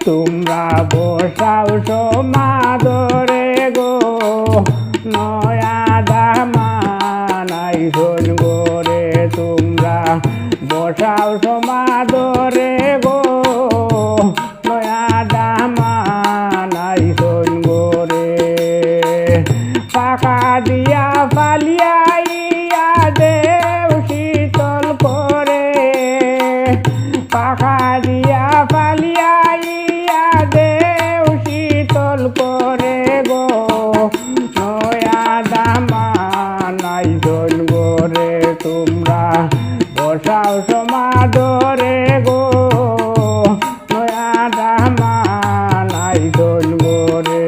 তোমরা বসাও সমাদরে গো নয়া দামান আইসন গোরে তোমরা বসাও সমাদরে গো নয়া দামান আইসন গোরে পাখা দিয়া ফালিয়া ইয়া দেও শীতল করে পাখা দিয়া ফালিয়া ইয়া দেও শীতল করে গো নয়া দামান আইসন গোরে তোমরা বসাও সমাদরে গো নয়া দামান আইসন গোরে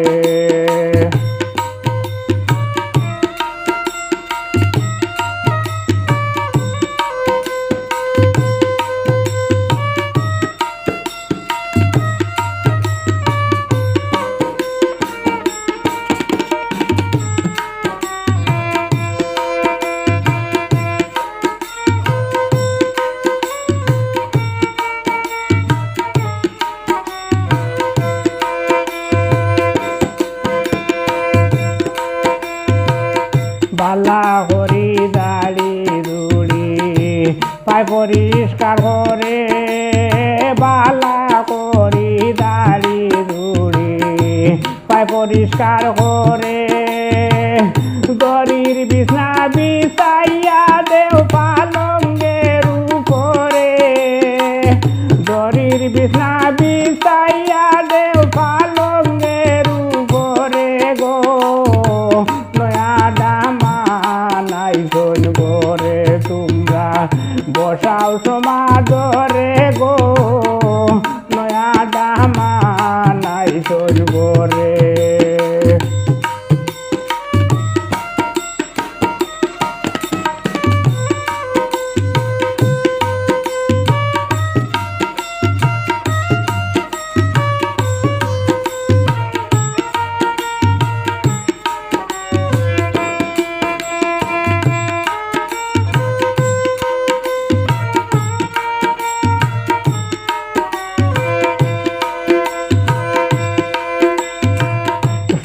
বালা হরি দাড়ি দুড়ি পায় পরিষ্কার করে বালা করি দাড়ি দুড়ি পায় পরিষ্কার করে দড়ির বিছনা বিছাইয়া দেও পালঙ্গের উপরে দড়ির বিছনা বিছাইয়া দেও পালঙ্গের উপরে গো নয়া দামান আইসন গোরে তোমরা বসাও সমাদরে গো নয়া দামান আইসন গোরে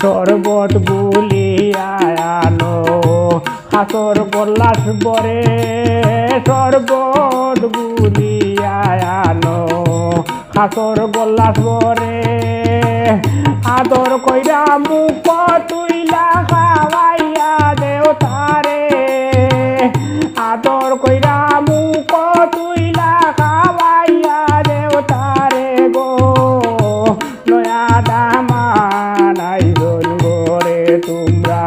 শরবত গুলিয়া আনো হাসর গলাস বরে শরবত গুলিয়া আনো হাসর গলাস বরে আদর কইরা মুখ তুইলা খাওয়াইয়া দেও তারে আদর কইরা মুখ তুইলা খাওয়াইয়া দেও তারে গো নয়া দামান আইসন গোরে তোমরা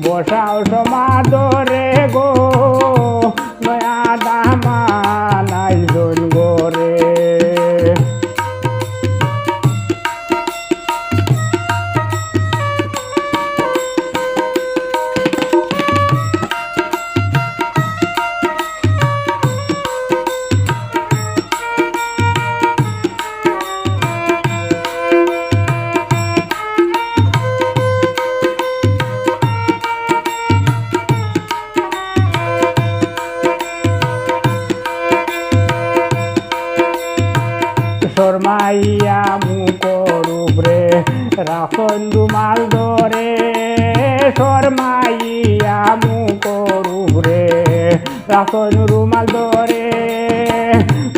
বসাও সমাদরে গো নয়া দামান আইসন গোরে শর্মাইয়া মুখর উপরে রাখন রুমাল ধরে শর্মাইয়া মুখর উপরে রাখন রুমাল ধরে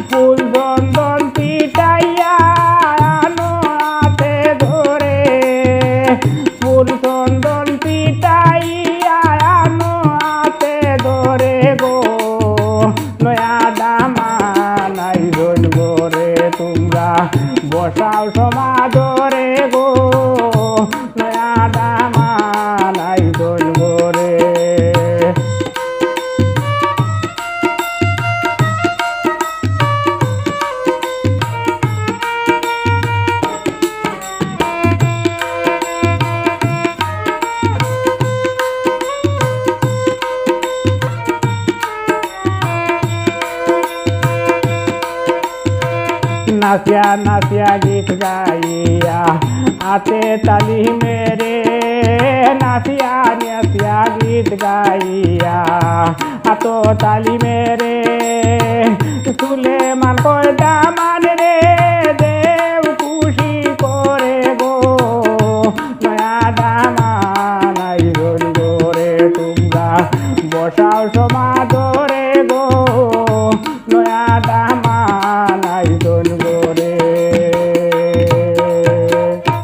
ফুল চন্দন পিটাইয়া আনো হাতে ধরে ফুল চন্দন পিটাইয়া আনো হাতে ধরে গো নয়া দামান আইসন গোরে তোমরা বসাও সমাদরে গো নয়া দামান আইসন গোরে नाचिया नाचिया गीत गाइया आते ताली मेरे नाचिया नाचिया गीत गाइया आतो ताली मेरे सुलेमान को दामन रे देव खुशी বসাও সমান